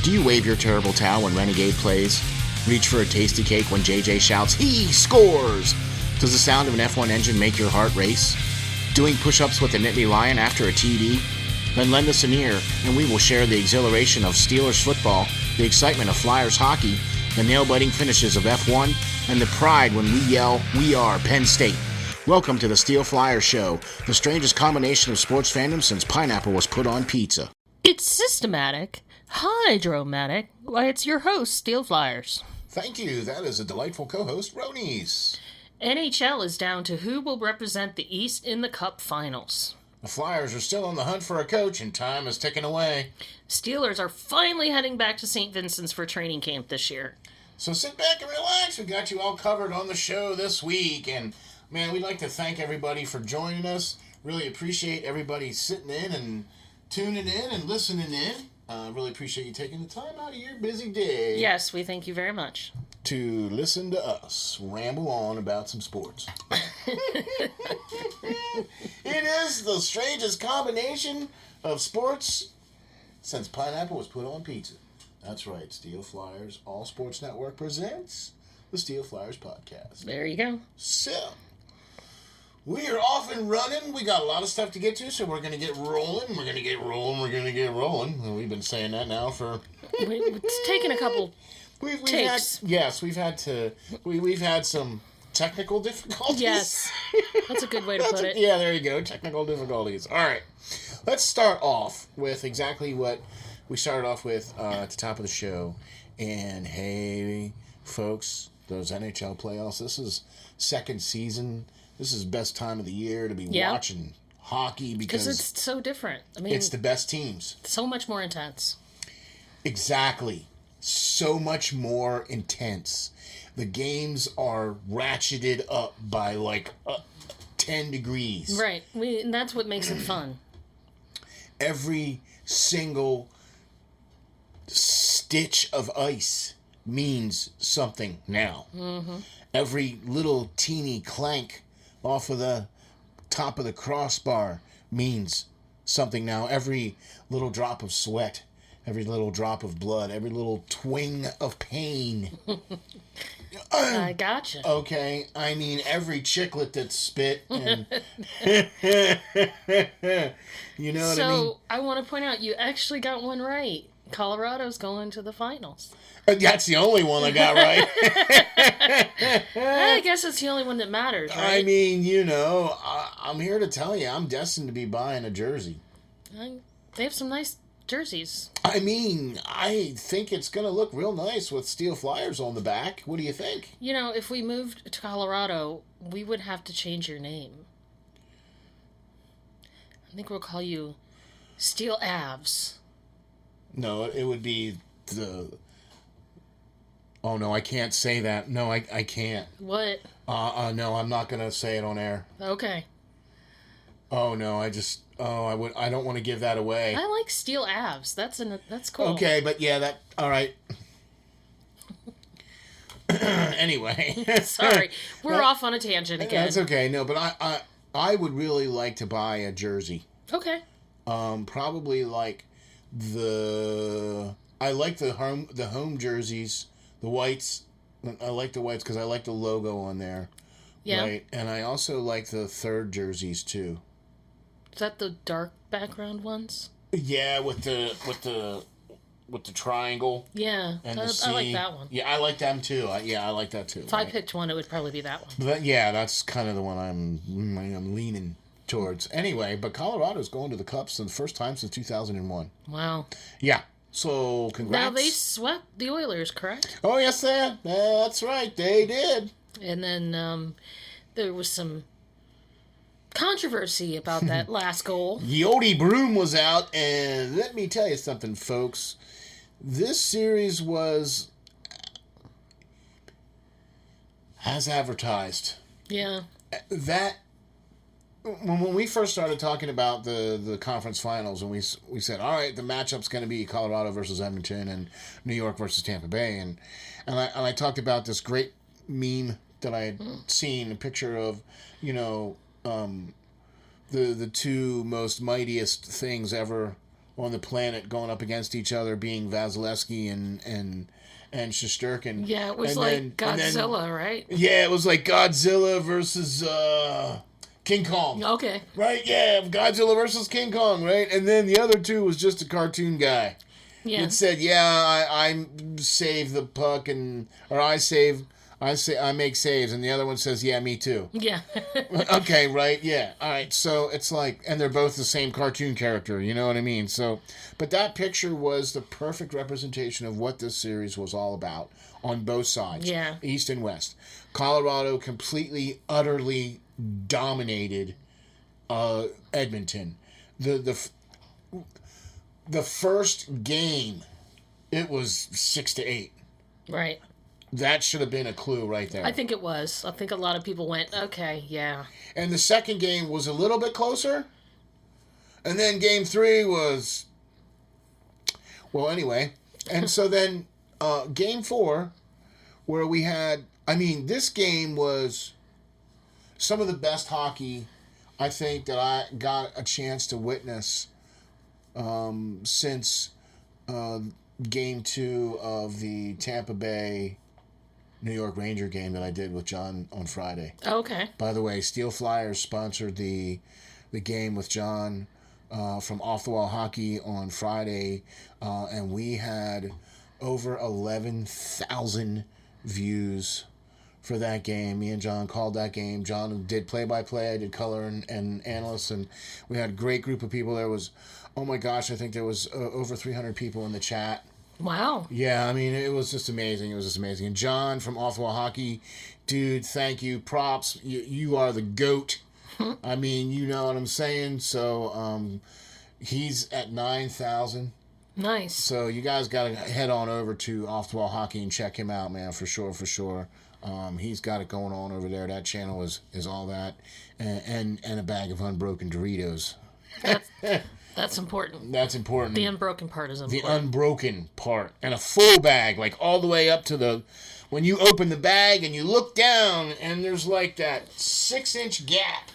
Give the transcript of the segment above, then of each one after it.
Do you wave your terrible towel when Renegade plays? Reach for a tasty cake when JJ shouts, "He scores!" Does the sound of an F1 engine make your heart race? Doing push-ups with the Nittany Lion after a TD? Then lend us an ear, and we will share the exhilaration of Steelers football, the excitement of Flyers hockey, the nail-biting finishes of F1, and the pride when we yell, "We are Penn State." Welcome to the SteelFlyers Show, the strangest combination of sports fandom since pineapple was put on pizza. It's systematic, hydromatic. Why, it's your host, SteelFlyers. Thank you. That is a delightful co-host, Ronies. NHL is down to who will represent the East in the Cup Finals. The Flyers are still on the hunt for a coach, and time is ticking away. Steelers are finally heading back to St. Vincent's for training camp this year. So sit back and relax. We got you all covered on the show this week. And, man, we'd like to thank everybody for joining us. Really appreciate everybody sitting in and tuning in and listening in. Really appreciate you taking the time out of your busy day. Yes, we thank you very much. To listen to us ramble on about some sports. It is the strangest combination of sports since pineapple was put on pizza. That's right. SteelFlyers All Sports Network presents the SteelFlyers podcast. There you go. So, we are off and running. We got a lot of stuff to get to, so we're going to get rolling. We're going to get rolling. We're going to get rolling. And we've been saying that now for... It's taken a couple takes. We've had some technical difficulties. Yes. That's a good way to put it. Yeah, there you go. Technical difficulties. All right. Let's start off with exactly what we started off with at the top of the show. And hey, folks, those NHL playoffs, this is second season. This is best time of the year to be watching hockey because it's so different. I mean, it's the best teams. So much more intense. Exactly. So much more intense. The games are ratcheted up by like 10 degrees. Right. And that's what makes it fun. Every single stitch of ice means something now. Mm-hmm. Every little teeny clank off of the top of the crossbar means something now. Every little drop of sweat, every little drop of blood, every little twing of pain. I gotcha. Okay, I mean every chiclet that's spit and you know what I mean? So I want to point out you actually got one right. Colorado's going to the finals. That's the only one I got right. I guess it's the only one that matters, right? I mean, you know, I'm here to tell you, I'm destined to be buying a jersey. They have some nice jerseys. I mean, I think it's going to look real nice with SteelFlyers on the back. What do you think? You know, if we moved to Colorado, we would have to change your name. I think we'll call you Steel Avs. No, it would be the... Oh, no, I can't say that. No, I can't. What? No, I'm not going to say it on air. Okay. Oh, no, I don't want to give that away. I like Steel Avs. That's cool. Okay, but yeah, all right. Anyway. Sorry. We're off on a tangent again. That's okay. No, but I would really like to buy a jersey. Okay. Probably like I like the home jerseys, the whites. I like the whites because I like the logo on there. Yeah. Right, and I also like the third jerseys too. Is that the dark background ones? Yeah, with the triangle. Yeah, and I like that one. Yeah, I like them too. I like that too. If I picked one, it would probably be that one. But yeah, that's kind of the one I'm leaning towards. Anyway, but Colorado's going to the Cups for the first time since 2001. Wow. Yeah. So, congrats. Now, they swept the Oilers, correct? Oh, yes, that's right. They did. And then there was some controversy about that last goal. Yodi Broom was out, and let me tell you something, folks. This series was as advertised. Yeah. That when we first started talking about the conference finals, and we said, all right, the matchup's going to be Colorado versus Edmonton and New York versus Tampa Bay, and I talked about this great meme that I had seen, a picture of, the two most mightiest things ever on the planet going up against each other, being Vasilevsky and Shesterkin. Yeah, it was like Godzilla, right? Yeah, it was like Godzilla versus King Kong. Okay. Right, yeah, Godzilla versus King Kong, right? And then the other two was just a cartoon guy. Yeah. It said, yeah, I save the puck, or I make saves, and the other one says, yeah, me too. Yeah. Okay, right, yeah. All right, so it's like, and they're both the same cartoon character, you know what I mean? So, but that picture was the perfect representation of what this series was all about on both sides, yeah, East and West. Colorado completely, utterly dominated Edmonton. The first game, it was 6-8. Right. That should have been a clue right there. I think it was. I think a lot of people went, okay, yeah. And the second game was a little bit closer. And then game 3 was... Well, anyway. And so then game 4, where we had... I mean, this game was some of the best hockey I think that I got a chance to witness since game 2 of the Tampa Bay New York Ranger game that I did with John on Friday. Okay. By the way, SteelFlyers sponsored the game with John from Off the Wall Hockey on Friday, and we had over 11,000 views for that game. Me and John called that game. John did play-by-play. I did color and analysts, and we had a great group of people. There was, oh my gosh, I think there was over 300 people in the chat. Wow. Yeah, I mean, it was just amazing. It was just amazing. And John from Off the Wall Hockey, dude, thank you. Props. You are the GOAT. I mean, you know what I'm saying? So, he's at 9,000. Nice. So, you guys got to head on over to Off the Wall Hockey and check him out, man, for sure, for sure. He's got it going on over there. That channel is all that. And a bag of unbroken Doritos. That's important. That's important. The unbroken part is important. The unbroken part. And a full bag, like all the way up to the... When you open the bag and you look down and there's like that 6-inch gap.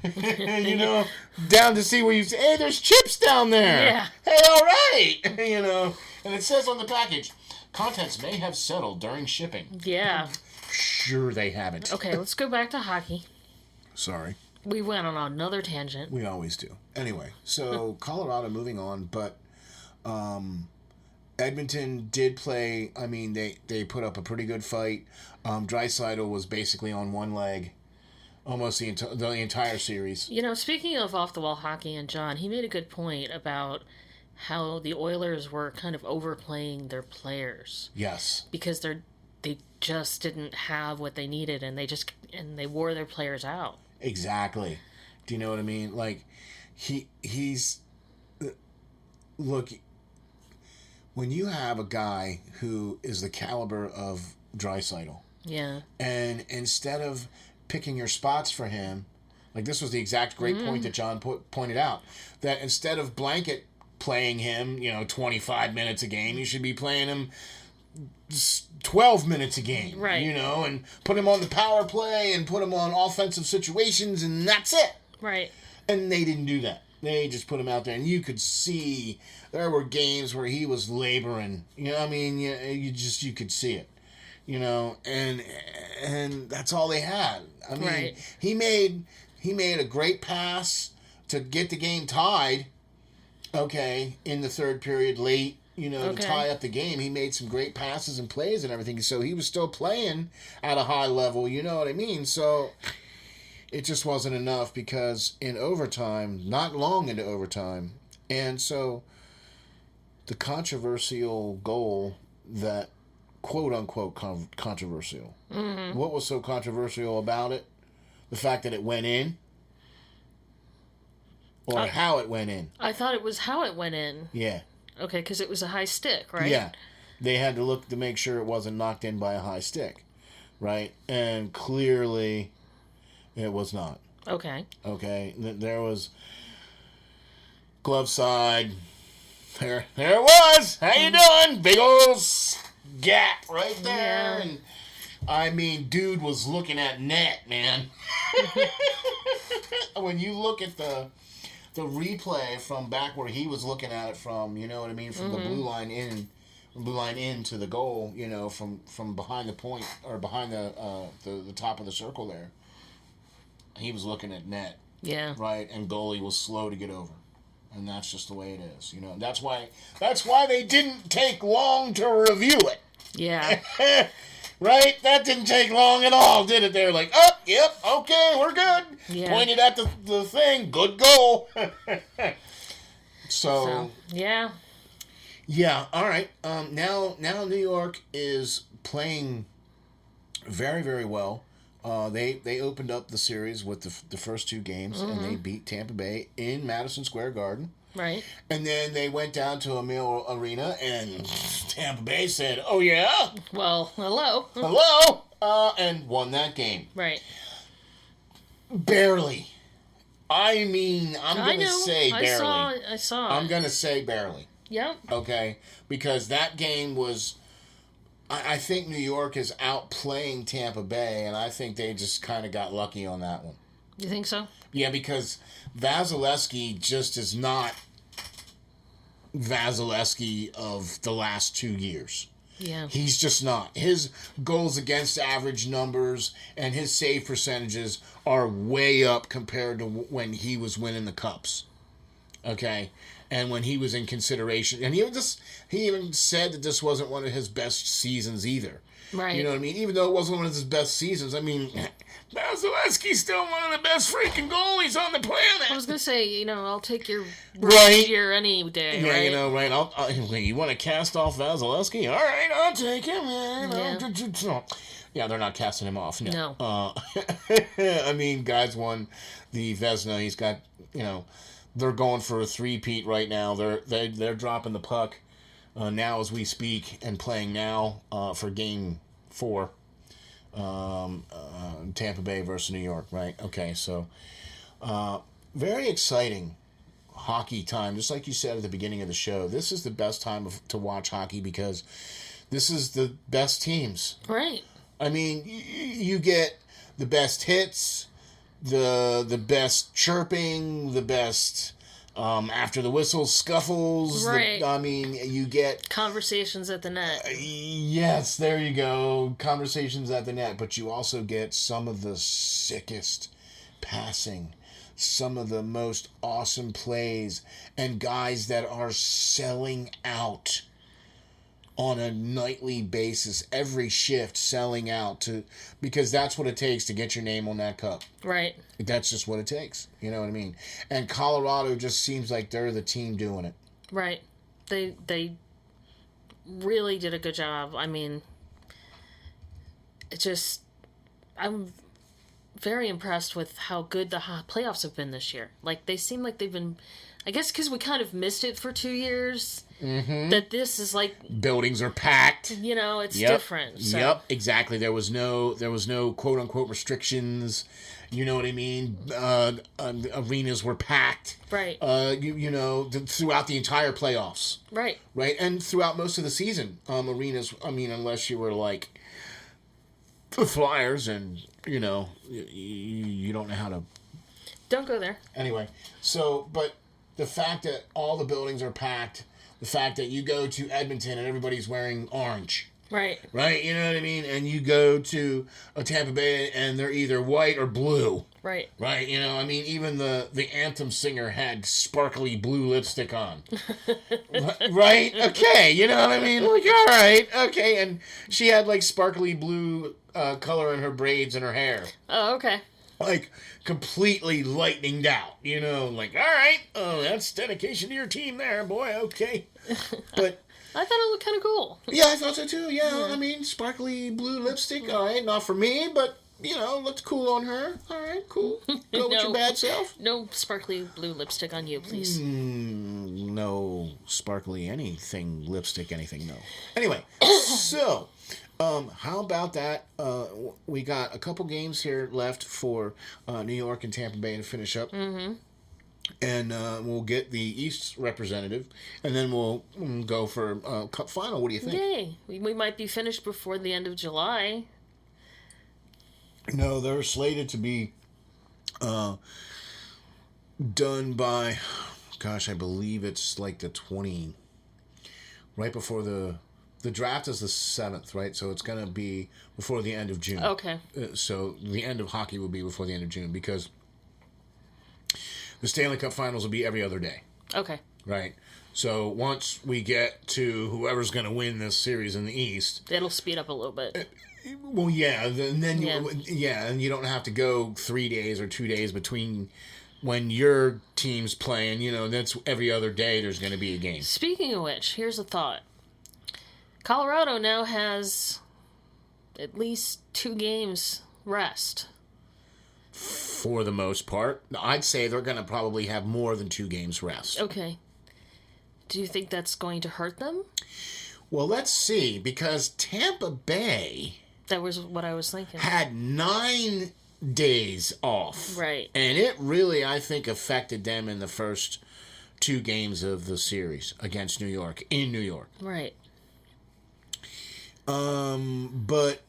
You know, down to see where you say, hey, there's chips down there. Yeah. Hey, all right. You know, and it says on the package, contents may have settled during shipping. Yeah. Sure they haven't. Okay, let's go back to hockey. Sorry. We went on another tangent. We always do. Anyway, so Colorado moving on, but Edmonton did play. I mean, they put up a pretty good fight. Draisaitl was basically on one leg almost the entire series. You know, speaking of off-the-wall hockey and John, he made a good point about how the Oilers were kind of overplaying their players. Yes. Because they just didn't have what they needed, and they wore their players out. Exactly. Do you know what I mean? Like, he's... Look, when you have a guy who is the caliber of Draisaitl, yeah, and instead of picking your spots for him, like this was the exact great point that John pointed out, that instead of blanket playing him, 25 minutes a game, you should be playing him 12 minutes a game, right? And put him on the power play and put him on offensive situations, and that's it, right? And they didn't do that. They just put him out there, and you could see there were games where he was laboring. You could see it, and that's all they had. I mean, right. he made a great pass to get the game tied. Okay, in the third period, late. To tie up the game. He made some great passes and plays and everything. So he was still playing at a high level, you know what I mean? So it just wasn't enough because in overtime, not long into overtime, and so the controversial goal that, quote-unquote controversial. Mm-hmm. What was so controversial about it? The fact that it went in? Or how it went in? I thought it was how it went in. Yeah. Okay, because it was a high stick, right? Yeah. They had to look to make sure it wasn't knocked in by a high stick, right? And clearly, it was not. Okay. Okay. There was glove side. There it was. How you doing? Big old gap right there. Yeah. And I mean, dude was looking at net, man. When you look at the the replay from back where he was looking at it from, you know what I mean, from the blue line into the goal, you know, from behind the point or behind the top of the circle there. He was looking at net. Yeah. Right, and goalie was slow to get over. And that's just the way it is, you know. That's why they didn't take long to review it. Yeah. Right? That didn't take long at all, did it? They were like, oh, yep, okay, we're good. Yeah. Pointed at the thing, good goal. So, yeah. Yeah, all right. Now New York is playing very, very well. They opened up the series with the first two games, and they beat Tampa Bay in Madison Square Garden. Right. And then they went down to Emil Arena, and Tampa Bay said, oh, yeah? Well, hello. Hello! And won that game. Right. Barely. I mean, I'm going to say barely. I saw. I'm going to say barely. Yep. Okay? Because that game was... I think New York is outplaying Tampa Bay, and I think they just kind of got lucky on that one. You think so? Yeah, because Vasilevsky just is not Vasilevsky of the last 2 years. Yeah. He's just not. His goals against average numbers and his save percentages are way up compared to when he was winning the Cups. Okay? And when he was in consideration, and he even said that this wasn't one of his best seasons either. Right. You know what I mean? Even though it wasn't one of his best seasons, I mean, Vasilevsky's still one of the best freaking goalies on the planet. I was gonna say, you know, I'll take your year any day. Yeah, right? You know, right? You want to cast off Vasilevsky? All right, I'll take him. Yeah, they're not casting him off. No. I mean, guys won the Vezina. He's got, you know. They're going for a three-peat right now. They're dropping the puck now as we speak and playing now for Game 4. Tampa Bay versus New York, right? Okay, so very exciting hockey time. Just like you said at the beginning of the show, this is the best time to watch hockey because this is the best teams. Right. I mean, you get the best hits, the best chirping, the best after the whistle scuffles. Right. You get conversations at the net. Yes, there you go. Conversations at the net, but you also get some of the sickest passing, some of the most awesome plays, and guys that are selling out on a nightly basis, every shift selling out because that's what it takes to get your name on that cup. Right. That's just what it takes. You know what I mean? And Colorado just seems like they're the team doing it. Right. They really did a good job. I mean, I'm very impressed with how good the playoffs have been this year. Like, they seem like they've been, I guess because we kind of missed it for 2 years. Mm-hmm. That this is like buildings are packed. You know, it's different. So. Yep, exactly. There was no quote unquote restrictions. You know what I mean? Arenas were packed. Right. Throughout the entire playoffs. Right. Right, and throughout most of the season, arenas. I mean, unless you were like the Flyers, and you know, you don't know how to. Don't go there. Anyway, but the fact that all the buildings are packed. The fact that you go to Edmonton and everybody's wearing orange. Right. Right? You know what I mean? And you go to a Tampa Bay and they're either white or blue. Right. Right? You know, I mean, even the anthem singer had sparkly blue lipstick on. Right? Okay. You know what I mean? Like, all right. Okay. And she had, like, sparkly blue color in her braids and her hair. Oh, okay. Like, completely lightninged out, you know, like, all right, that's dedication to your team there, boy, okay. But I thought it looked kind of cool. Yeah, I thought so too, yeah. I mean, sparkly blue lipstick, all right, not for me, but, you know, looked cool on her. All right, cool. Go with your bad self. No sparkly blue lipstick on you, please. No sparkly anything, lipstick, anything, no. Anyway, so... how about that? We got a couple games here left for New York and Tampa Bay to finish up. Mm-hmm. And we'll get the East representative, and then we'll go for Cup final. What do you think? Yay. We might be finished before the end of July. No, they're slated to be done by, gosh, I believe it's like the 20, right before the draft is the 7th, right? So it's going to be before the end of June. Okay. So the end of hockey will be before the end of June because the Stanley Cup Finals will be every other day. Okay. Right. So once we get to whoever's going to win this series in the East, it'll speed up a little bit. Well, yeah, and then and you don't have to go 3 days or 2 days between when your team's playing. You know, that's every other day. There's going to be a game. Speaking of which, here's a thought. Colorado now has at least 2 games rest. For the most part, I'd say they're going to probably have more than 2 games rest. Okay. Do you think that's going to hurt them? Well, let's see, because Tampa Bay... That was what I was thinking. Had 9 days off. Right. And it really, I think, affected them in the first 2 games of the series against New York, in New York. Right. But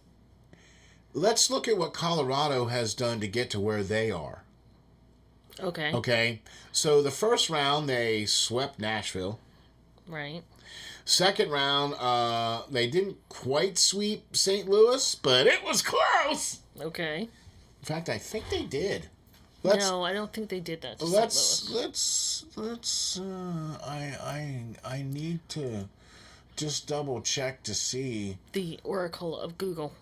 let's look at what Colorado has done to get to where they are. Okay. Okay. So the first round, they swept Nashville. Right. Second round, they didn't quite sweep St. Louis, but it was close. Okay. In fact, I think they did. No, I don't think they did that to St. Louis. I need to just double check to see. The Oracle of Google.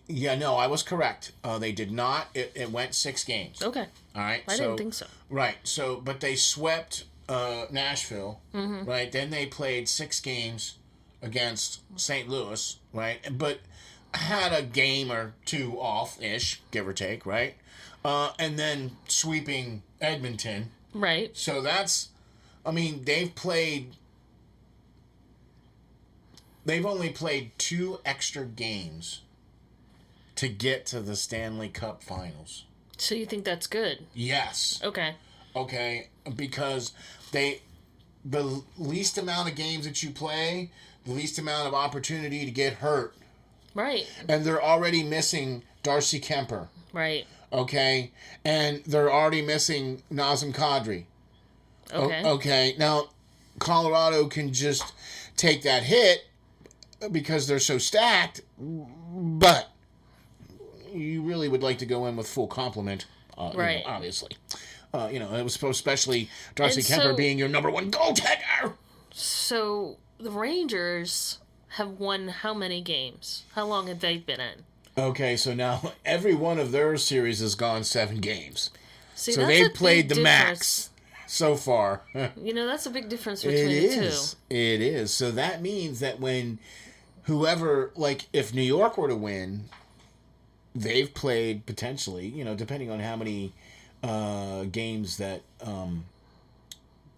Yeah, no, I was correct. They did not. It went 6 games. Okay. All right. I didn't think so. Right. So, but they swept Nashville. Mm-hmm. Right. Then they played 6 games against St. Louis. Right. But had a game or 2 off-ish, give or take. Right. And then sweeping Edmonton. Right. So that's, I mean, they've only played 2 extra games to get to the Stanley Cup Finals. So you think that's good? Yes. Okay. Okay, because the least amount of games that you play, the least amount of opportunity to get hurt. Right. And they're already missing Darcy Kemper. Right. Okay, and they're already missing Nazem Kadri. Okay. Okay, now Colorado can just take that hit because they're so stacked, but you really would like to go in with full complement, right? Obviously, it was especially Darcy Kemper being your number 1 goaltender. So the Rangers have won how many games? How long have they been in? Okay, so now every one of their series has gone 7 games. See, so they've played the max so far. That's a big difference between the two. It is. So that means that when whoever, like, if New York were to win, they've played potentially, depending on how many games that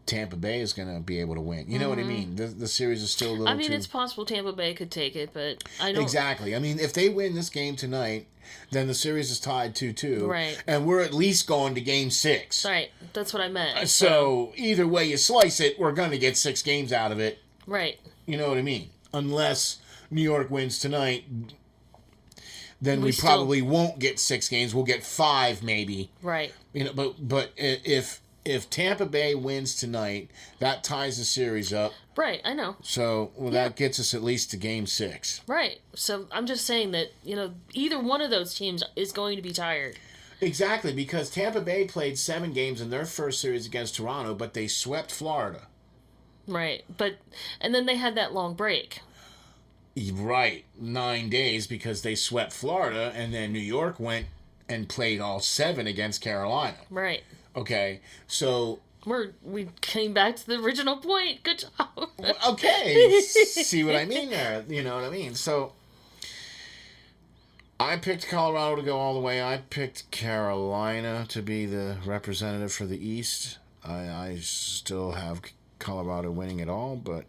Tampa Bay is going to be able to win. You know what I mean? The series is still a little it's possible Tampa Bay could take it, but I don't... Exactly. I mean, if they win this game tonight, then the series is tied 2-2. Right. And we're at least going to Game 6. Right. That's what I meant. So either way you slice it, we're going to get 6 games out of it. Right. You know what I mean? Unless New York wins tonight, then we probably won't get 6 games. We'll get 5 maybe. Right. But if Tampa Bay wins tonight, that ties the series up. Right, I know. So that gets us at least to Game 6. Right. So I'm just saying that, either one of those teams is going to be tired. Exactly, because Tampa Bay played 7 games in their first series against Toronto, but they swept Florida. Right. And then they had that long break. Right. 9 days because they swept Florida, and then New York went and played all 7 against Carolina. Right. Okay, so... We came back to the original point. Good job. Okay. See what I mean there? You know what I mean? So, I picked Colorado to go all the way. I picked Carolina to be the representative for the East. I still have Colorado winning it all, but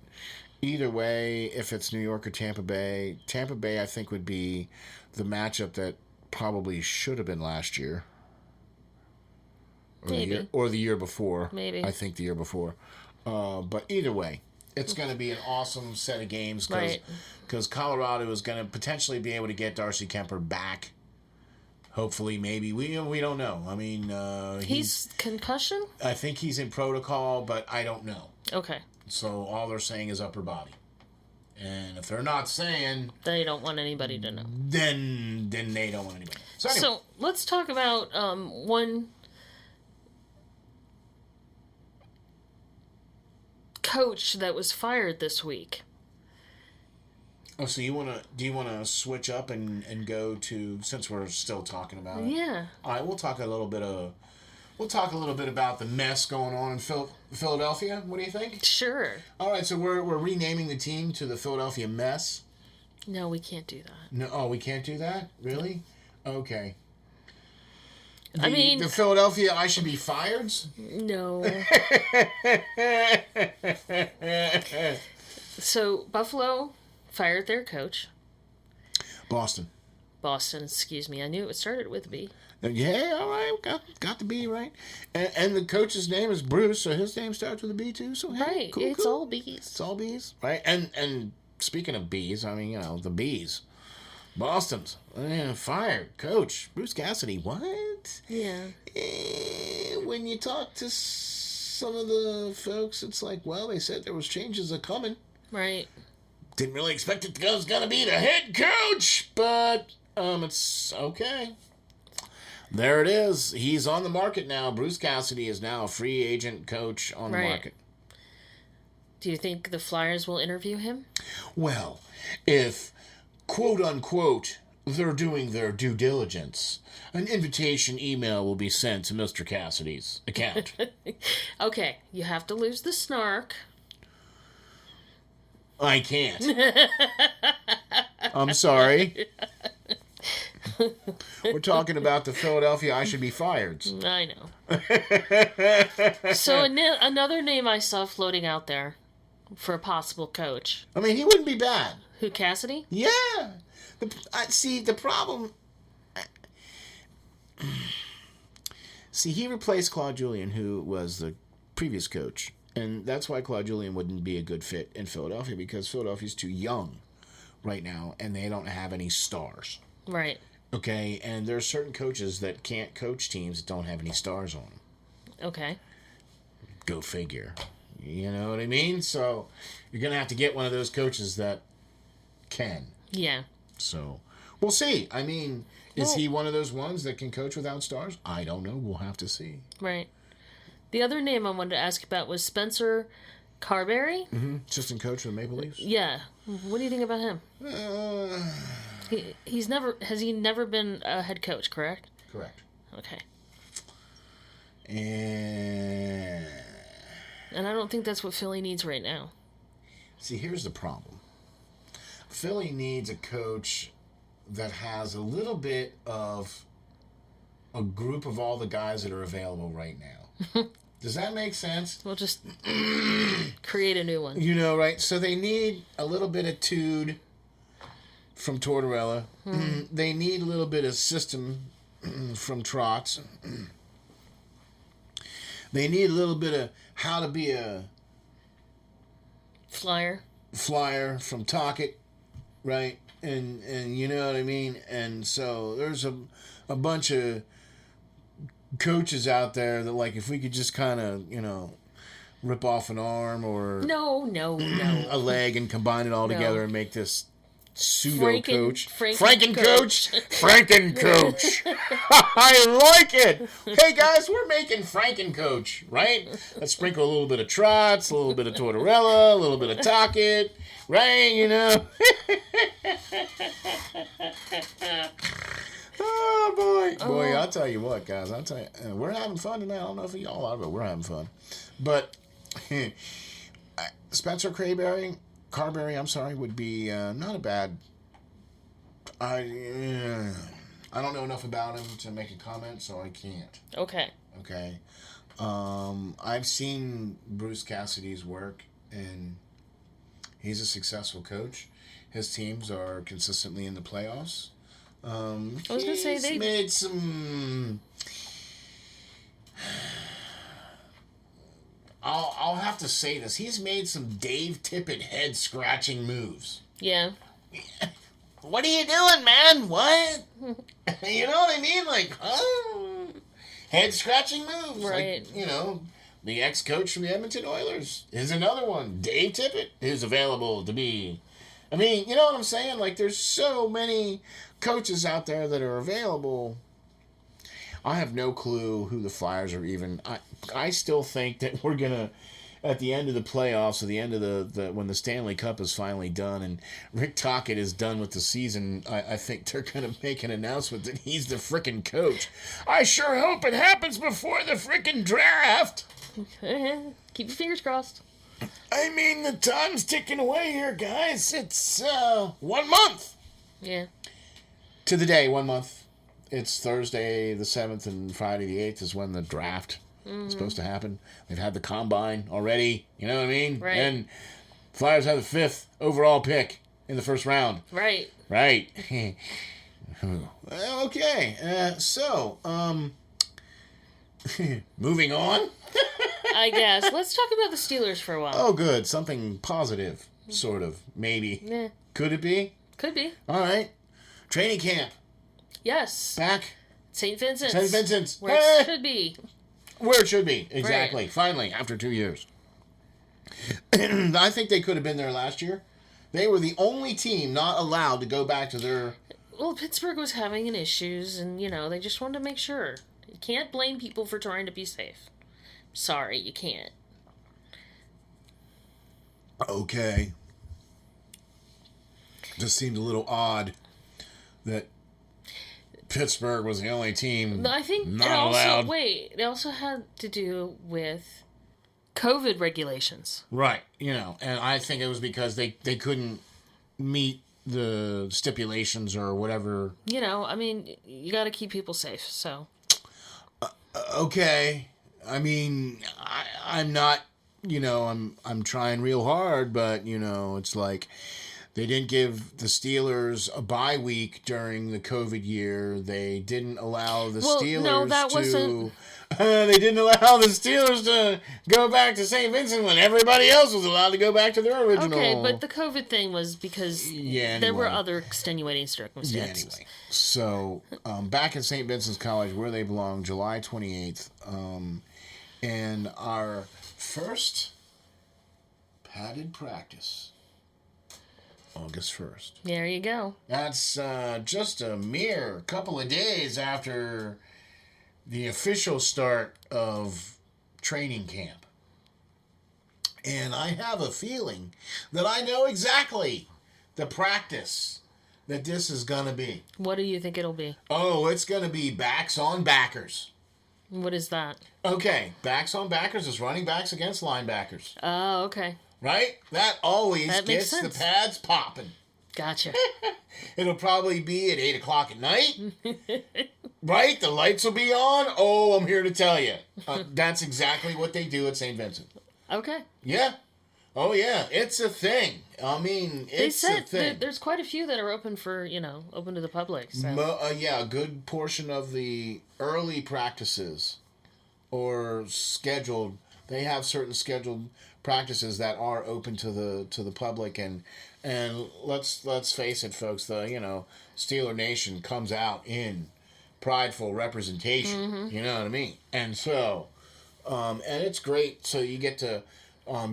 either way, if it's New York or Tampa Bay I think would be the matchup that probably should have been last year. Or the year before. Maybe. I think the year before. But either way, it's going to be an awesome set of games because Colorado is going to potentially be able to get Darcy Kemper back Hopefully, maybe. We don't know. I mean, he's concussion? I think he's in protocol, but I don't know. Okay. So all they're saying is upper body. And if they're not saying... They don't want anybody to know. Then they don't want anybody. So, anyway. So let's talk about one coach that was fired this week. Oh, so do you want to switch up and go to, since we're still talking about it? Yeah. All right, we'll talk a little bit about the mess going on in Philadelphia. What do you think? Sure. All right, so we're renaming the team to the Philadelphia Mess. No, we can't do that. No, we can't do that? Really? Okay. The Philadelphia I should be fired? No. So Buffalo fired their coach. Boston, excuse me. I knew it started with B. Yeah, all right. Got the B, right? And the coach's name is Bruce, so his name starts with a B too. So hey, right, cool, it's cool. all B's. It's all B's, right? And speaking of B's, I mean, the B's. Boston's fired coach Bruce Cassidy. What? Yeah. When you talk to some of the folks, it's like, well, they said there was changes coming. Right. Didn't really expect it was gonna be the head coach, but it's okay. There it is. He's on the market now. Bruce Cassidy is now a free agent coach on the market. Do you think the Flyers will interview him? Well, if, quote unquote, they're doing their due diligence, an invitation email will be sent to Mr. Cassidy's account. Okay, you have to lose the snark. I can't. I'm sorry. We're talking about the Philadelphia I should be fired. I know. So another name I saw floating out there for a possible coach. I mean, he wouldn't be bad. Who, Cassidy? Yeah. The problem... See, he replaced Claude Julien, who was the previous coach. And that's why Claude Julien wouldn't be a good fit in Philadelphia, because Philadelphia's too young right now, and they don't have any stars. Right. Okay, and there are certain coaches that can't coach teams that don't have any stars on them. Okay. Go figure. You know what I mean? So you're going to have to get one of those coaches that can. Yeah. So we'll see. I mean, is he one of those ones that can coach without stars? I don't know. We'll have to see. Right. The other name I wanted to ask about was Spencer Carberry. Mm-hmm. Assistant coach of the Maple Leafs. Yeah. What do you think about him? Has he never been a head coach, correct? Correct. Okay. And I don't think that's what Philly needs right now. See, here's the problem. Philly needs a coach that has a little bit of a group of all the guys that are available right now. Does that make sense? We'll just create a new one. You know, right? So they need a little bit of Tude from Tortorella. They need a little bit of system from Trotz. They need a little bit of how to be a flyer from Tocchet, right? And you know what I mean? And so there's a bunch of coaches out there that, like, if we could just kind of, rip off an arm or no a leg and combine it all together and make this pseudo coach. Franken coach. Franken coach. I like it. Hey guys, we're making Franken coach, right? Let's sprinkle a little bit of Trotz, a little bit of Tortorella, a little bit of Tocchet, right? Oh boy! I'll tell you what, guys. We're having fun tonight. I don't know if y'all are, but we're having fun. But Spencer Carberry, would be not a bad. I don't know enough about him to make a comment, so I can't. Okay. I've seen Bruce Cassidy's work, and he's a successful coach. His teams are consistently in the playoffs. I was going to say they made some. I'll have to say this. He's made some Dave Tippett head scratching moves. Yeah. what are you doing, man? What? You know what I mean? Like, head-scratching moves. Right. Like, the ex-coach from the Edmonton Oilers is another one. Dave Tippett is available to be. I mean, you know what I'm saying? Like, there's so many coaches out there that are available. I have no clue who the Flyers are even. I still think that we're going to, at the end of the playoffs, or the end of the when the Stanley Cup is finally done and Rick Tocchet is done with the season, I think they're going to make an announcement that he's the frickin' coach. I sure hope it happens before the frickin' draft. Keep your fingers crossed. I mean, the time's ticking away here, guys. It's 1 month. Yeah. To the day, 1 month. It's Thursday the 7th and Friday the 8th is when the draft is supposed to happen. They've had the combine already. You know what I mean? Right. And Flyers have the 5th overall pick in the first round. Right. Right. Okay. Moving on. I guess. Let's talk about the Steelers for a while. Oh, good. Something positive, sort of. Maybe. Yeah. Could it be? Could be. All right. Training camp. Yes. Back. St. Vincent's. St. Vincent's. Where it should be. Where it should be. Exactly. Right. Finally, after 2 years. I think they could have been there last year. They were the only team not allowed to go back to their... Well, Pittsburgh was having an issues, and, they just wanted to make sure. You can't blame people for trying to be safe. Sorry, you can't. Okay. Just seemed a little odd that Pittsburgh was the only team I think not allowed. allowed. It also had to do with COVID regulations. Right, and I think it was because they couldn't meet the stipulations or whatever. You got to keep people safe, so. Okay. I mean, I'm not, I'm trying real hard, but, it's like they didn't give the Steelers a bye week during the COVID year. They didn't allow the Steelers wasn't... They didn't allow the Steelers to go back to St. Vincent when everybody else was allowed to go back to their original. Okay, but the COVID thing was because there were other extenuating circumstances. Yeah, anyway. So, back at St. Vincent's College, where they belong, July 28th, and our first padded practice, August 1st. There you go. That's just a mere couple of days after the official start of training camp. And I have a feeling that I know exactly the practice that this is going to be. What do you think it'll be? Oh, it's going to be backs on backers. What is that? Okay, backs on backers is running backs against linebackers. Oh, okay. Right? That always That gets makes sense. the pads popping. Gotcha. It'll probably be at 8 o'clock at night. Right? The lights will be on. Oh, I'm here to tell you. That's exactly what they do at St. Vincent. Okay. Yeah. Oh, yeah. It's a thing. I mean, it's a thing. There's quite a few that are open for, open to the public. So. A good portion of the early practices or scheduled, they have certain scheduled practices that are open to the public, and let's face it, folks, the Steeler Nation comes out in prideful representation. Mm-hmm. You know what I mean? And so and it's great, so you get to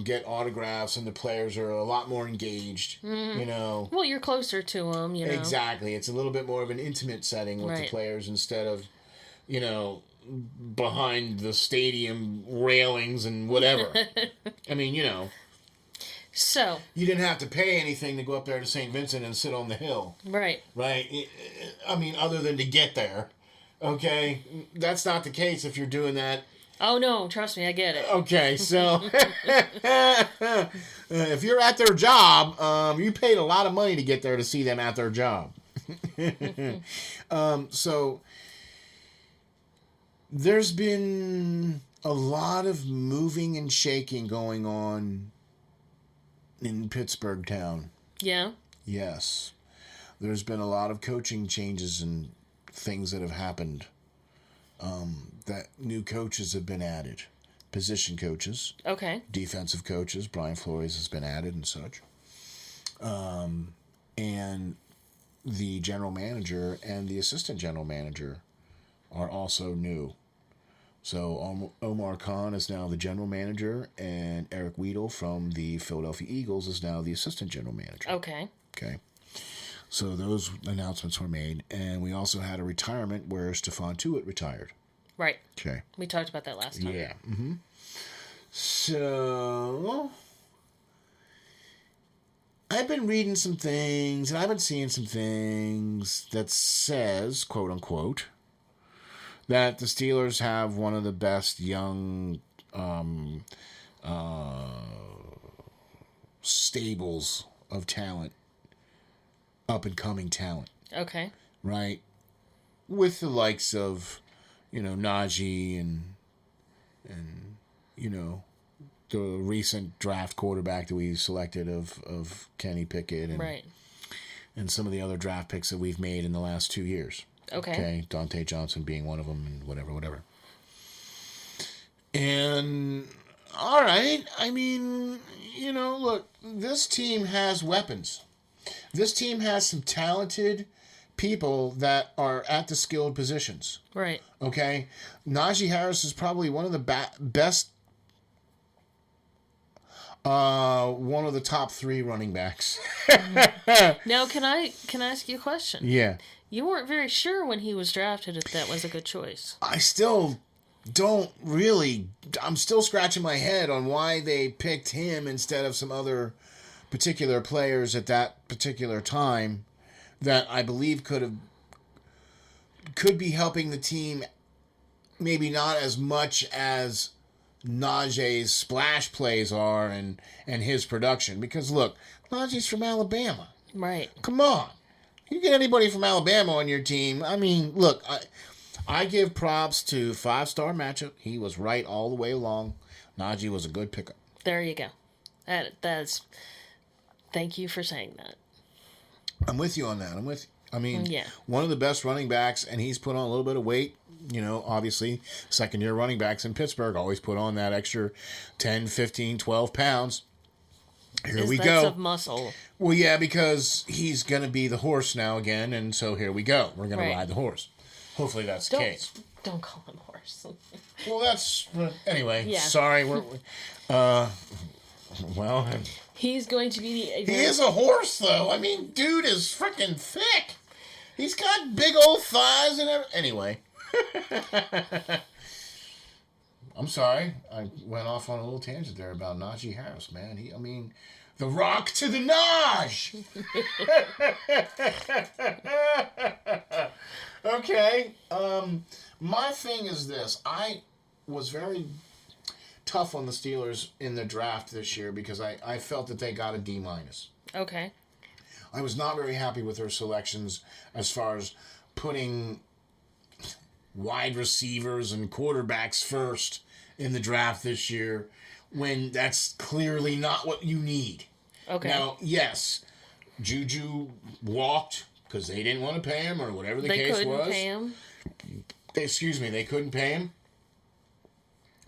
get autographs, and the players are a lot more engaged. Mm-hmm. Well, you're closer to them. Exactly. It's a little bit more of an intimate setting with the players instead of behind the stadium railings and whatever. I mean, So. You didn't have to pay anything to go up there to St. Vincent and sit on the hill. Right. Right? I mean, other than to get there. Okay? That's not the case if you're doing that. Oh, no. Trust me, I get it. Okay, so if you're at their job, you paid a lot of money to get there to see them at their job. So there's been a lot of moving and shaking going on in Pittsburgh town. Yeah? Yes. There's been a lot of coaching changes and things that have happened. That new coaches have been added. Position coaches. Okay. Defensive coaches. Brian Flores has been added and such. And the general manager and the assistant general manager are also new. So Omar Khan is now the general manager, and Eric Weedle from the Philadelphia Eagles is now the assistant general manager. Okay. So those announcements were made, and we also had a retirement where Stephon Tuitt retired. Right. Okay. We talked about that last time. Yeah. Mm-hmm. So I've been reading some things, and I've been seeing some things that says, quote unquote, that the Steelers have one of the best young stables of talent, up and coming talent. Okay. Right? With the likes of, Najee and the recent draft quarterback that we selected of Kenny Pickett and some of the other draft picks that we've made in the last 2 years. Okay. Dante Johnson being one of them, and whatever. And, all right, I mean, look, this team has weapons. This team has some talented people that are at the skilled positions. Right. Okay? Najee Harris is probably one of the best, one of the top 3 running backs. Now, can I ask you a question? Yeah. You weren't very sure when he was drafted if that was a good choice. I still don't really... I'm still scratching my head on why they picked him instead of some other particular players at that particular time that I believe could be helping the team, maybe not as much as Najee's splash plays are and his production. Because, look, Najee's from Alabama. Right. Come on. You get anybody from Alabama on your team. I mean, look, I give props to 5-star matchup. He was right all the way along. Najee was a good pickup. There you go. That's... Thank you for saying that. I'm with you on that. I mean, one of the best running backs, and he's put on a little bit of weight. Obviously, second-year running backs in Pittsburgh always put on that extra 10, 15, 12 pounds. Here we go. Of muscle. Well, yeah, because he's going to be the horse now again, and so here we go. We're going to ride the horse. Hopefully that's the case. Don't call him horse. Well, that's... Anyway, sorry. Well... He's going to be the... He is a horse, though. I mean, dude is freaking thick. He's got big old thighs and everything. Anyway. I'm sorry. I went off on a little tangent there about Najee Harris, man. The rock to the Naj! Okay. My thing is this. I was very tough on the Steelers in the draft this year because I felt that they got a D-. Okay. I was not very happy with their selections as far as putting wide receivers and quarterbacks first in the draft this year when that's clearly not what you need. Okay. Now, yes, Juju walked because they didn't want to pay him or whatever the case was. They couldn't pay him. They couldn't pay him.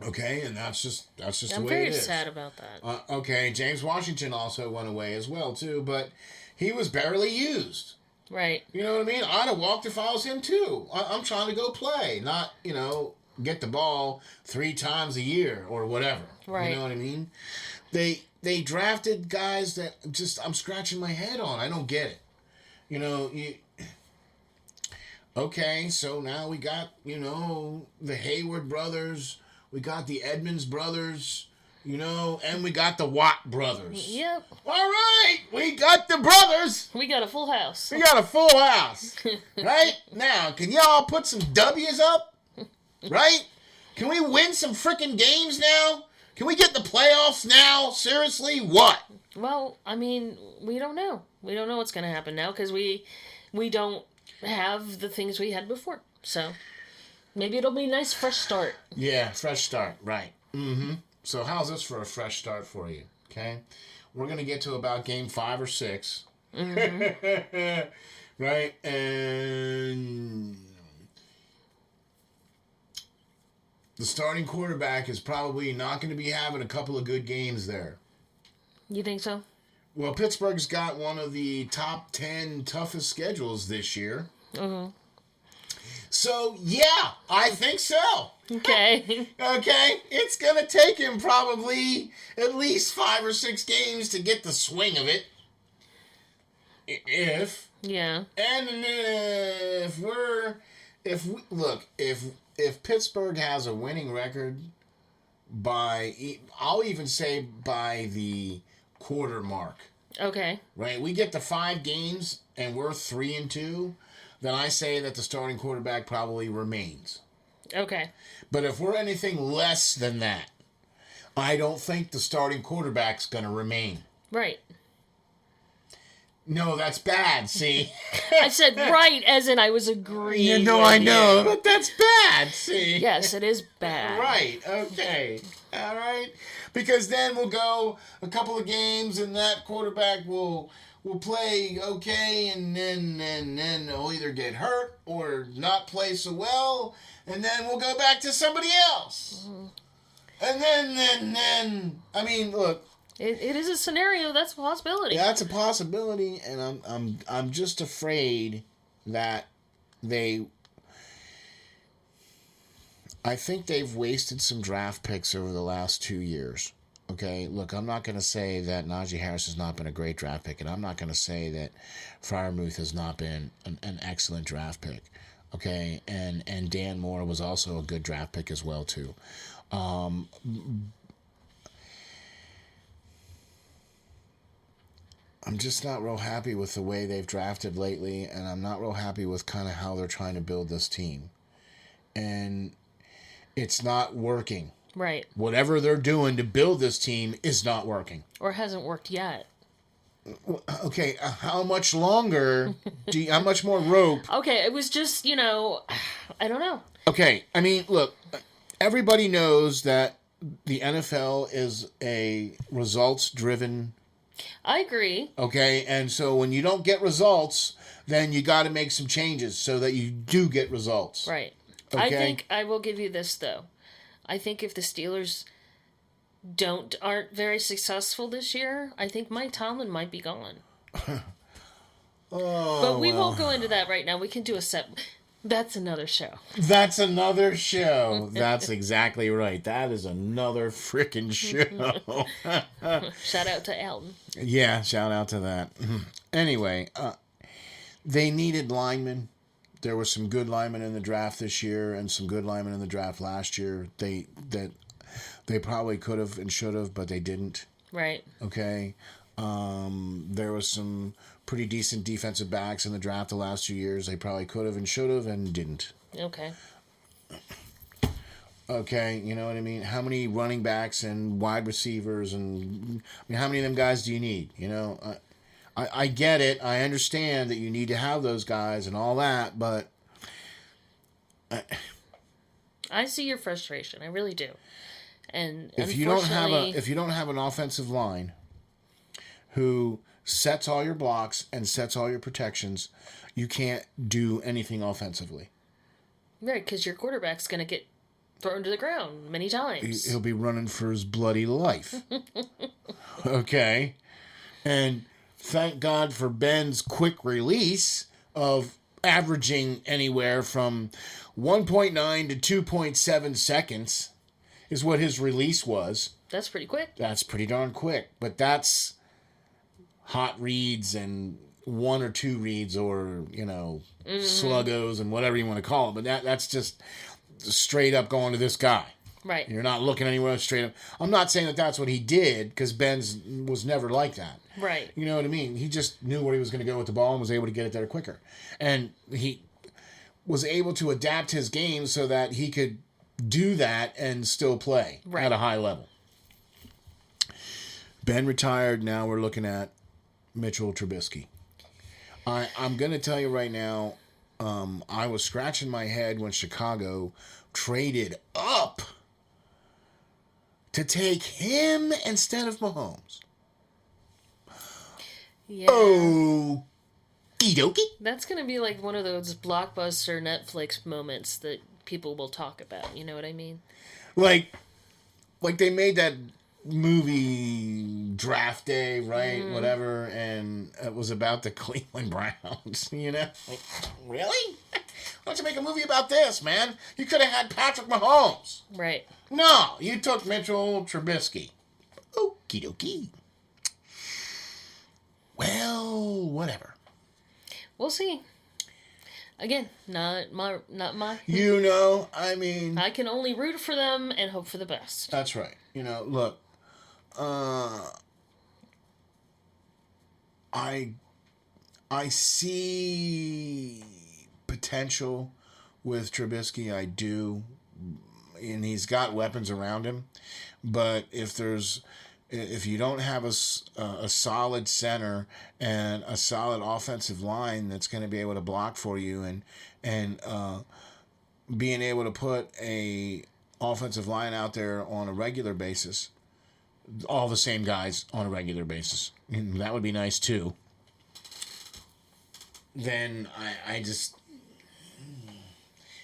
Okay, and that's just the way it is. I'm very sad about that. Okay, James Washington also went away as well, too, but he was barely used. Right. You know what I mean? I'd have walked if I was him, too. I'm trying to go play, not, get the ball 3 times a year or whatever. Right. You know what I mean? They drafted guys that I'm scratching my head on. I don't get it. Okay, so now we got, the Hayward brothers... We got the Edmonds brothers, and we got the Watt brothers. Yep. All right, we got the brothers. We got a full house. Right? Now, can y'all put some W's up? Right? Can we win some freaking games now? Can we get the playoffs now? Seriously? What? Well, I mean, we don't know. We don't know what's going to happen now because we don't have the things we had before. So... maybe it'll be a nice fresh start. Yeah, fresh start, right. Mm-hmm. So how's this for a fresh start for you? Okay? We're going to get to about game 5 or 6. Mm-hmm. Right? And the starting quarterback is probably not going to be having a couple of good games there. You think so? Well, Pittsburgh's got one of the top 10 toughest schedules this year. Mm-hmm. So, yeah, I think so. Okay. Okay? It's going to take him probably at least 5 or 6 games to get the swing of it. Yeah. And if Pittsburgh has a winning record I'll even say by the quarter mark. Okay. Right? We get to 5 games and we're 3-2, then I say that the starting quarterback probably remains. Okay. But if we're anything less than that, I don't think the starting quarterback's going to remain. Right. No, that's bad, see? I said right as in I was agreeing. You know, I know, but that's bad, see? Yes, it is bad. Right, okay. All right? Because then we'll go a couple of games and that quarterback will play okay and then he'll either get hurt or not play so well and then we'll go back to somebody else. Mm-hmm. And then I mean, look, It is a scenario. That's a possibility. Yeah, that's a possibility, and I'm just afraid that I think they've wasted some draft picks over the last 2 years. Okay, look, I'm not going to say that Najee Harris has not been a great draft pick, and I'm not going to say that Freiermuth has not been an excellent draft pick. Okay, and Dan Moore was also a good draft pick as well too. I'm just not real happy with the way they've drafted lately, and I'm not real happy with kind of how they're trying to build this team. And it's not working. Right. Whatever they're doing to build this team is not working. Or hasn't worked yet. Okay, how much longer how much more rope? Okay, it was just, I don't know. Okay, I mean, look, everybody knows that the NFL is a results-driven. I agree. Okay, and so when you don't get results, then you got to make some changes so that you do get results. Right. Okay? I think I will give you this, though. I think if the Steelers aren't very successful this year, I think Mike Tomlin might be gone. But we won't go into that right now. We can do That's another show. That's another show. That's exactly right. That is another freaking show. Shout out to Alton. Yeah, shout out to that. Anyway, they needed linemen. There were some good linemen in the draft this year and some good linemen in the draft last year. They probably could have and should have, but they didn't. Right. Okay. There was some pretty decent defensive backs in the draft the last 2 years. They probably could have and should have and didn't. Okay. Okay, you know what I mean? How many running backs and wide receivers and how many of them guys do you need? You know, I get it. I understand that you need to have those guys and all that, but I see your frustration. I really do. And if you don't have an offensive line who sets all your blocks and sets all your protections, you can't do anything offensively. Right, because your quarterback's going to get thrown to the ground many times. He'll be running for his bloody life. Okay? And thank God for Ben's quick release of averaging anywhere from 1.9 to 2.7 seconds is what his release was. That's pretty quick. That's pretty darn quick. But that's hot reads and 1 or 2 reads or, sluggos and whatever you want to call it. But that's just straight up going to this guy. Right. You're not looking anywhere else, straight up. I'm not saying that that's what he did because Ben's was never like that. Right. You know what I mean? He just knew where he was going to go with the ball and was able to get it there quicker. And he was able to adapt his game so that he could do that and still play at a high level. Ben retired. Now we're looking at Mitchell Trubisky. I'm going to tell you right now, I was scratching my head when Chicago traded up to take him instead of Mahomes. Yeah. Oh, okie That's going to be like one of those blockbuster Netflix moments that people will talk about. You know what I mean? Like they made that movie draft day, right? Whatever, and it was about the Cleveland Browns, you know? Like, really? Why don't you make a movie about this, man? You could have had Patrick Mahomes. Right. No, you took Mitchell Trubisky. Okie dokie. Well, whatever. We'll see. Again, not my. You know, I mean, I can only root for them and hope for the best. That's right. You know, look, I see potential with Trubisky. I do, and he's got weapons around him. But if you don't have a solid center and a solid offensive line that's going to be able to block for you, and being able to put a offensive line out there on a regular basis, all the same guys on a regular basis, and that would be nice too. Then I just,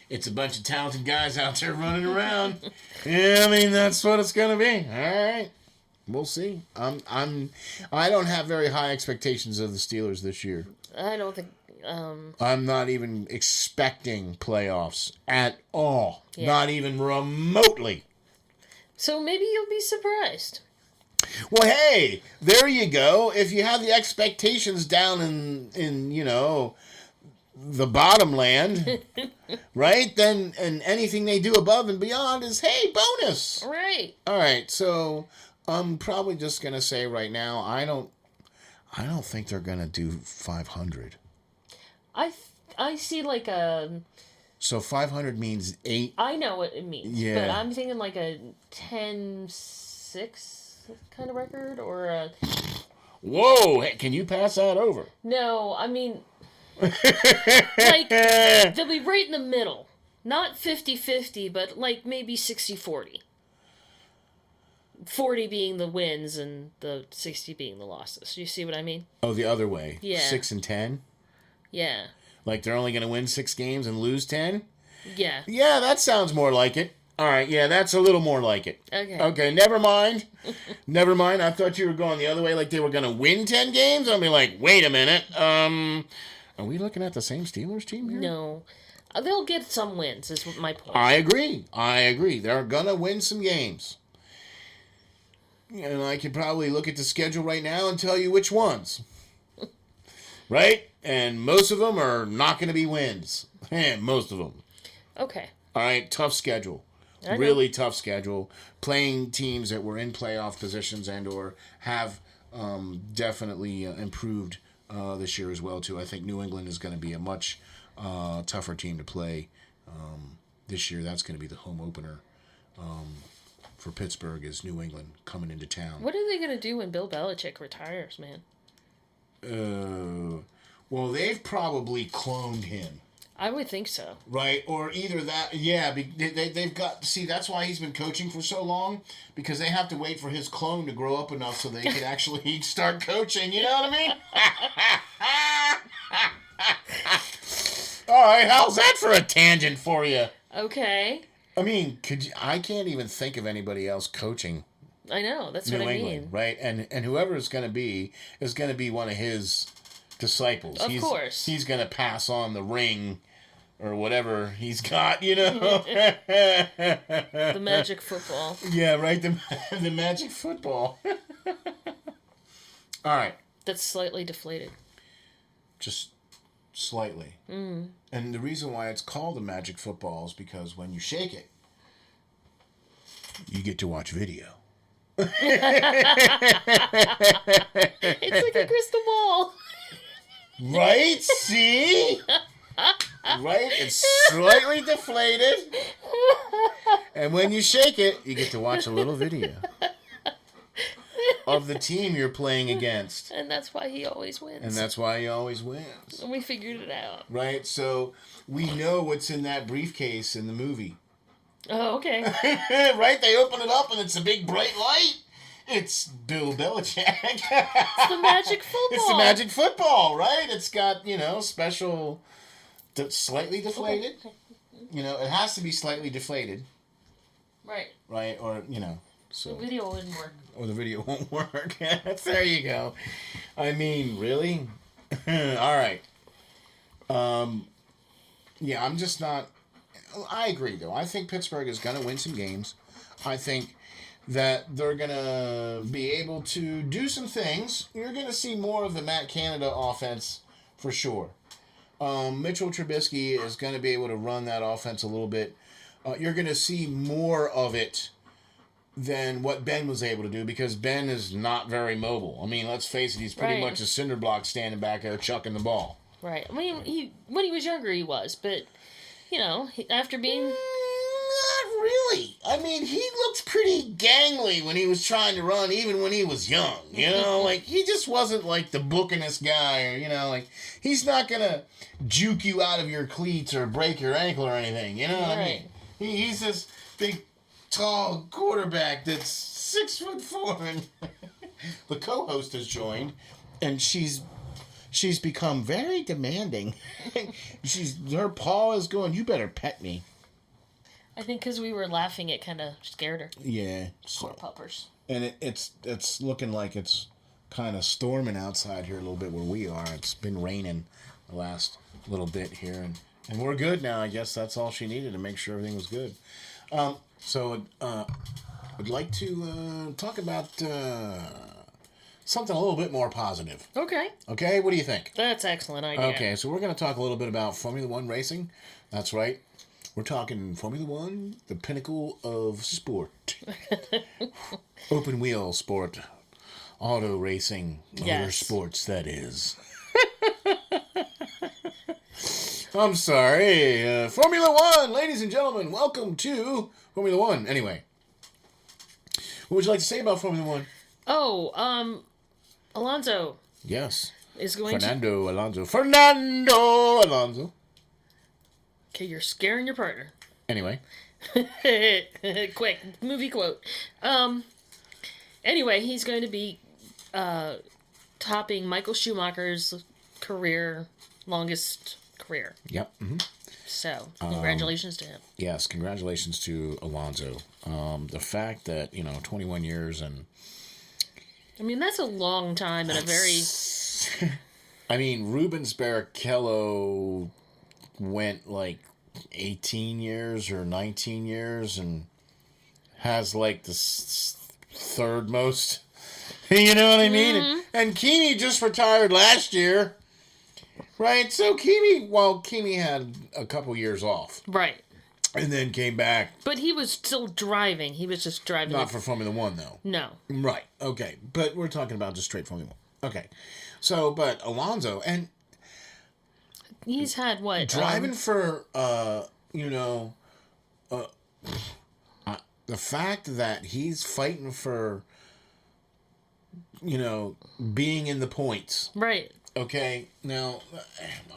it's a bunch of talented guys out there running around. Yeah, I mean, that's what it's gonna be. All right, we'll see. I don't have very high expectations of the Steelers this year. I don't think. I'm not even expecting playoffs at all. Yeah. Not even remotely. So maybe you'll be surprised. Well, hey, there you go. If you have the expectations down in you know, the bottom land, right? Then, and anything they do above and beyond is, hey, bonus. Right. All right. So I'm probably just gonna say right now, I don't think they're gonna do 500. I see like a. So 500 means 8. I know what it means. Yeah. But I'm thinking like a 10-6 kind of record or a. Whoa! Hey, can you pass that over? No, I mean. Like, they'll be right in the middle. Not 50-50, but like maybe 60-40. 40 being the wins and the 60 being the losses. You see what I mean? Oh, the other way. Yeah. 6 and 10? Yeah. Like they're only going to win 6 games and lose 10? Yeah. Yeah, that sounds more like it. All right, yeah, that's a little more like it. Okay, never mind. Never mind. I thought you were going the other way, like they were going to win 10 games. I'll be like, wait a minute. Are we looking at the same Steelers team here? No. They'll get some wins, is my point. I agree. They're going to win some games. And I could probably look at the schedule right now and tell you which ones. Right? And most of them are not going to be wins. Most of them. Okay. All right, tough schedule. Really tough schedule. Playing teams that were in playoff positions and or have definitely improved this year as well, too. I think New England is going to be a much tougher team to play this year. That's going to be the home opener for Pittsburgh is New England coming into town. What are they going to do when Bill Belichick retires, man? Well, they've probably cloned him. I would think so. Right? Or either that, yeah, they've got, see, that's why he's been coaching for so long, because they have to wait for his clone to grow up enough so they can actually start coaching, you know what I mean? All right, how's that for a tangent for you? Okay. I mean, I can't even think of anybody else coaching. I know, that's New what I England, mean. Right? And whoever it's going to be is going to be one of his disciples. Of course. He's going to pass on the ring or whatever he's got, you know? The magic football. Yeah, right, the magic football. All right. That's slightly deflated. Just slightly. Mm. And the reason why it's called a magic football is because when you shake it, you get to watch video. It's like a crystal ball. Right? See? Right? It's slightly deflated. And when you shake it, you get to watch a little video of the team you're playing against. And that's why he always wins. And that's why he always wins. And we figured it out. Right? So we know what's in that briefcase in the movie. Oh, okay. Right? They open it up and it's a big bright light. It's Bill Belichick. It's the magic football. It's the magic football, right? It's got, special, slightly deflated. It has to be slightly deflated. Right. Right? Or, So the video wouldn't work. Or the video won't work. There you go. I mean, really? All right. Yeah, I'm just not... I agree, though. I think Pittsburgh is going to win some games. I think that they're going to be able to do some things. You're going to see more of the Matt Canada offense for sure. Mitchell Trubisky is going to be able to run that offense a little bit. You're going to see more of it than what Ben was able to do because Ben is not very mobile. I mean, let's face it, he's pretty much a cinder block standing back there chucking the ball. Right. I mean, when he was younger, he was, but, you know, after being... Not really. I mean, he looked pretty gangly when he was trying to run, even when he was young. You know, like, he just wasn't, like, the bookinest guy, or, you know, like, he's not going to juke you out of your cleats or break your ankle or anything, you know what I mean? He's this big, tall quarterback that's 6'4", and the co-host has joined, and she's become very demanding. Her paw is going, you better pet me. I think because we were laughing, it kind of scared her. Yeah. Poor puppers. And it's looking like it's kind of storming outside here a little bit where we are. It's been raining the last little bit here, and we're good now. I guess that's all she needed to make sure everything was good. So I'd like to talk about something a little bit more positive. Okay. Okay, what do you think? That's an excellent idea. Okay, so we're going to talk a little bit about Formula One racing. That's right. We're talking Formula One, the pinnacle of sport. Open wheel sport. Auto racing. Motorsports, that is. I'm sorry. Formula One, ladies and gentlemen, welcome to Formula One. Anyway, what would you like to say about Formula One? Oh, Alonso. Yes. Is going Fernando Alonso. Okay, you're scaring your partner. Anyway. Quick, movie quote. Anyway, he's going to be topping Michael Schumacher's longest career. Yep. Mm-hmm. So, congratulations to him. Yes, congratulations to Alonso. The fact that, 21 years and... I mean, that's a long time and a very... I mean, Rubens Barrichello went like 18 years or 19 years and has like the third most. You know what I mean? Mm-hmm. And Kimi just retired last year. Right? So Kimi had a couple years off. Right. And then came back. But he was still driving. He was just driving. Not for Formula One, though. No. Right. Okay. But we're talking about just straight Formula One. Okay. So, but Alonso, and... He's had what? Driving for, the fact that he's fighting for, being in the points. Right. Okay. Now,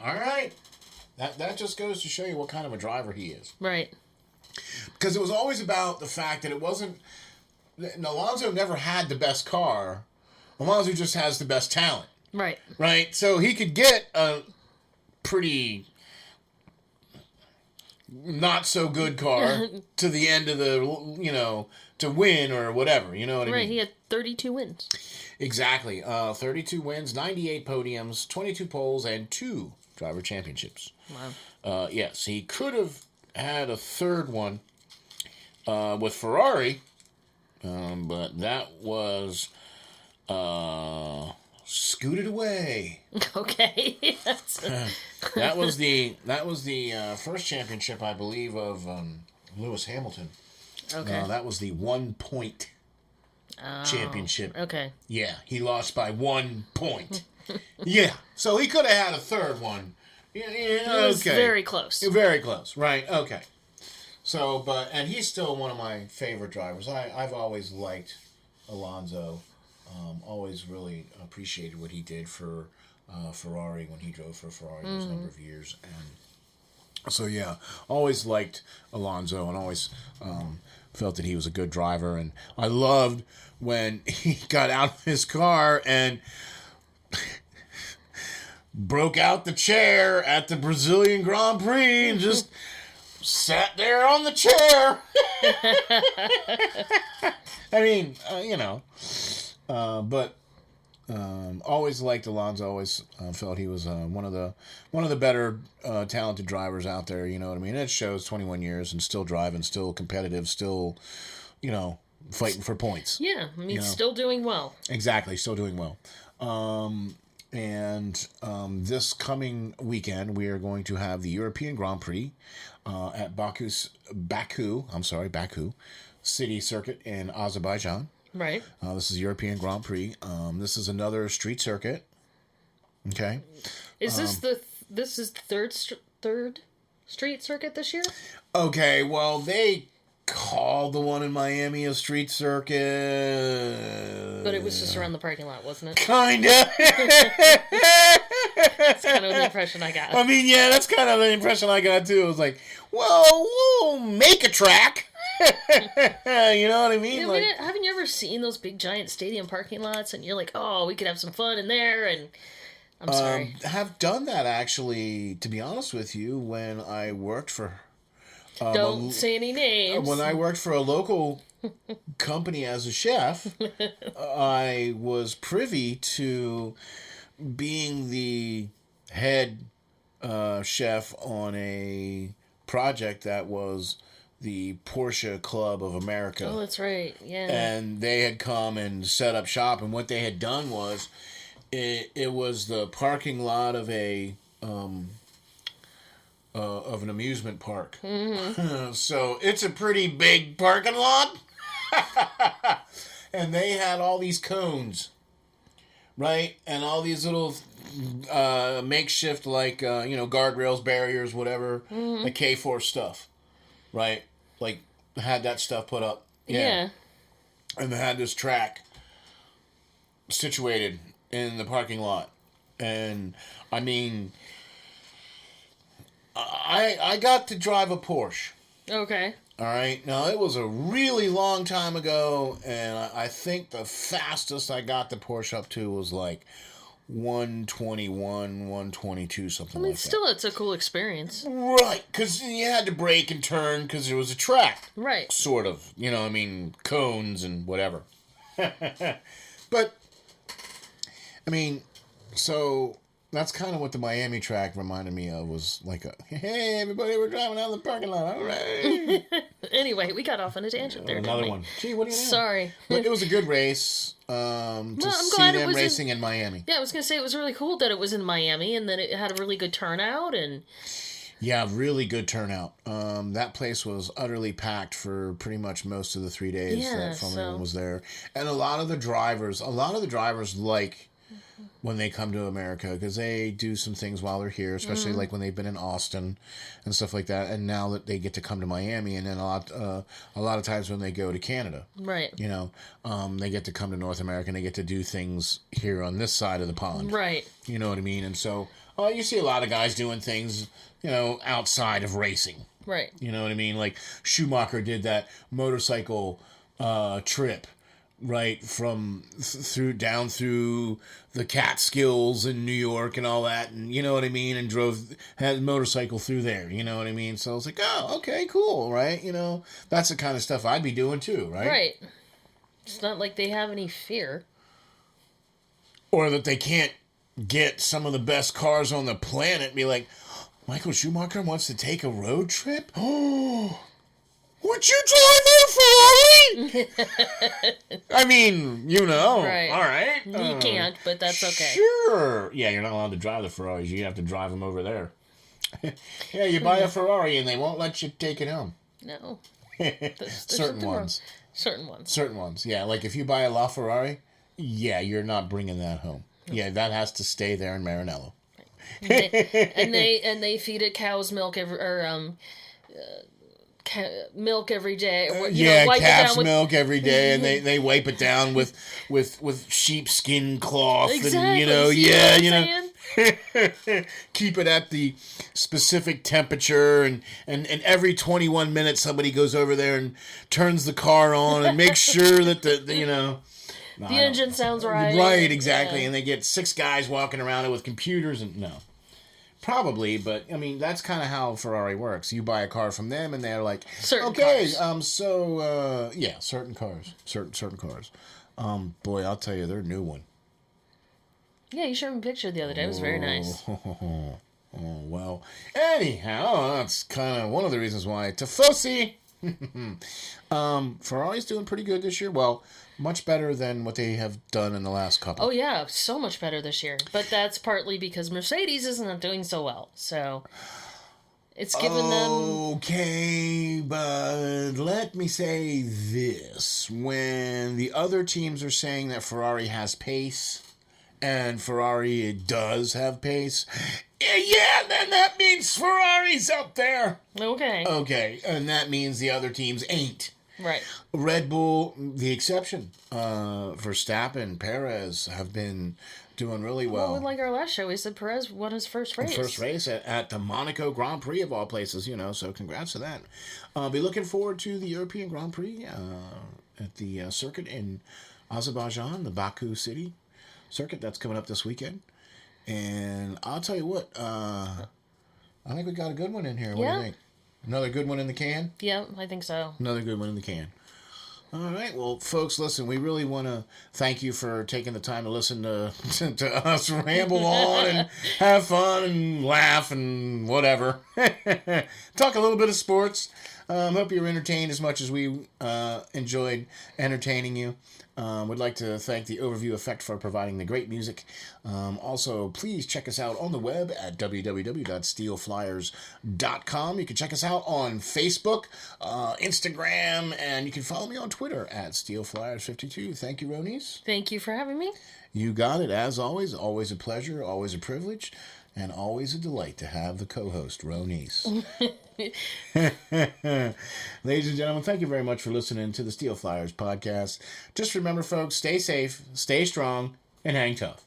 all right. That just goes to show you what kind of a driver he is. Right. Because it was always about the fact that it wasn't... Alonso never had the best car. Alonso just has the best talent. Right. Right? So he could get a pretty not so good car to the end of the, to win or whatever. You know what I mean? Right. He had 32 wins. Exactly. 32 wins, 98 podiums, 22 poles, and 2 driver championships. Wow. Yes, he could have had a third one with Ferrari, but that was scooted away. Okay. That was the first championship, I believe, of Lewis Hamilton. Okay. That was the 1 point championship. Okay. Yeah, he lost by 1 point. Yeah, so he could have had a third one. Yeah, It was very close. Very close, right? Okay. So, and he's still one of my favorite drivers. I've always liked Alonso. Always really appreciated what he did for Ferrari when he drove for Ferrari those number of years. And so, yeah, always liked Alonso and always felt that he was a good driver. And I loved when he got out of his car and broke out the chair at the Brazilian Grand Prix and just sat there on the chair. I mean, but always liked Alonso. Always felt he was one of the better talented drivers out there. You know what I mean? It shows 21 years and still driving, still competitive, still, fighting for points. Yeah, I mean, still doing well. Exactly, still doing well. This coming weekend, we are going to have the European Grand Prix at Baku City Circuit in Azerbaijan. Right. This is European Grand Prix. This is another street circuit. Okay. Is this this is the third street circuit this year? Okay. Well, they called the one in Miami a street circuit, but it was just around the parking lot, wasn't it? Kinda. That's kind of the impression I got. I mean, yeah, that's kind of the impression I got too. It was like, well, we'll make a track. You know what I mean? Yeah, haven't you ever seen those big giant stadium parking lots and you're like, oh, we could have some fun in there? And I'm sorry. Have done that actually, to be honest with you, when I worked for don't say any names. When I worked for a local company as a chef, I was privy to being the head chef on a project that was the Porsche Club of America. Oh, that's right. Yeah. And they had come and set up shop, and what they had done was it was the parking lot of an amusement park. Mm-hmm. So it's a pretty big parking lot. And they had all these cones, right? And all these little makeshift, guardrails, barriers, whatever, the K-Force stuff, right? Like, had that stuff put up. Yeah. And they had this track situated in the parking lot. And, I mean, I got to drive a Porsche. Okay. All right. Now, it was a really long time ago, and I think the fastest I got the Porsche up to was like 121, 122, something like that. Still, it's a cool experience. Right, because you had to brake and turn because there was a track. Right. Sort of. Cones and whatever. But, so that's kind of what the Miami track reminded me of, was like hey, everybody, we're driving down the parking lot, all right. Anyway, we got off on a tangent there, Another one. Gee, what do you know? Sorry. But it was a good race to see them racing in Miami. Yeah, I was going to say it was really cool that it was in Miami and that it had a really good turnout. Yeah, really good turnout. That place was utterly packed for pretty much most of the 3 days that Formula 1 was there. And a lot of the drivers like when they come to America, because they do some things while they're here, especially like when they've been in Austin and stuff like that. And now that they get to come to Miami, and then a lot of times when they go to Canada, right? They get to come to North America and they get to do things here on this side of the pond, right? You know what I mean? And so you see a lot of guys doing things, outside of racing, right? You know what I mean? Like Schumacher did that motorcycle trip. Right, from down through the Catskills in New York and all that, and you know what I mean, and had a motorcycle through there, you know what I mean? So I was like, oh, okay, cool, right? That's the kind of stuff I'd be doing too, right? Right. It's not like they have any fear. Or that they can't get some of the best cars on the planet and be like, Michael Schumacher wants to take a road trip? Oh, would you drive a Ferrari? I mean, Right. All right. You can't, but that's okay. Sure. Yeah, you're not allowed to drive the Ferraris. You have to drive them over there. Yeah, you buy a Ferrari and they won't let you take it home. No. Certain ones. Certain ones. Certain ones. Yeah, like if you buy a LaFerrari, yeah, you're not bringing that home. Yeah, that has to stay there in Maranello. and they feed it cow's milk milk every day. Calf's milk every day, and they wipe it down with sheepskin cloth. Exactly. And keep it at the specific temperature, and every 21 minutes somebody goes over there and turns the car on and makes sure that the engine sounds right. Right, exactly. Yeah. And they get 6 guys walking around it with computers, and no. Probably, but I mean that's kind of how Ferrari works. You buy a car from them, and they're like, Certain okay, cars. yeah, certain cars, certain cars. Boy, I'll tell you, their new one. Yeah, you showed me a picture the other day. It was very nice. Oh, well. Anyhow, that's kind of one of the reasons why Tifosi. Ferrari's doing pretty good this year. Well, much better than what they have done in the last couple. Oh, yeah, so much better this year. But that's partly because Mercedes isn't doing so well. So it's given them... Okay, but let me say this. When the other teams are saying that Ferrari has pace, and Ferrari does have pace, yeah, then that means Ferrari's up there. Okay. Okay, and that means the other teams ain't. Right. Red Bull, the exception. Verstappen, Perez have been doing really well. Well, like our last show, we said Perez won his first race. First race at the Monaco Grand Prix of all places, so congrats to that. I'll be looking forward to the European Grand Prix at the circuit in Azerbaijan, the Baku city circuit. That's coming up this weekend. And I'll tell you what, I think we got a good one in here. What do you think? Another good one in the can? Yeah, I think so. Another good one in the can. All right. Well, folks, listen, we really want to thank you for taking the time to listen to us ramble on and have fun and laugh and whatever. Talk a little bit of sports. Hope you're entertained as much as we enjoyed entertaining you. Would like to thank the Overview Effect for providing the great music. Also, please check us out on the web at www.steelflyers.com. You can check us out on Facebook, Instagram, and you can follow me on Twitter at SteelFlyers52. Thank you, Ronice. Thank you for having me. You got it. As always a pleasure, always a privilege, and always a delight to have the co-host, Ronice. Ladies and gentlemen, thank you very much for listening to the Steel Flyers podcast. Just remember, folks, stay safe, stay strong, and hang tough.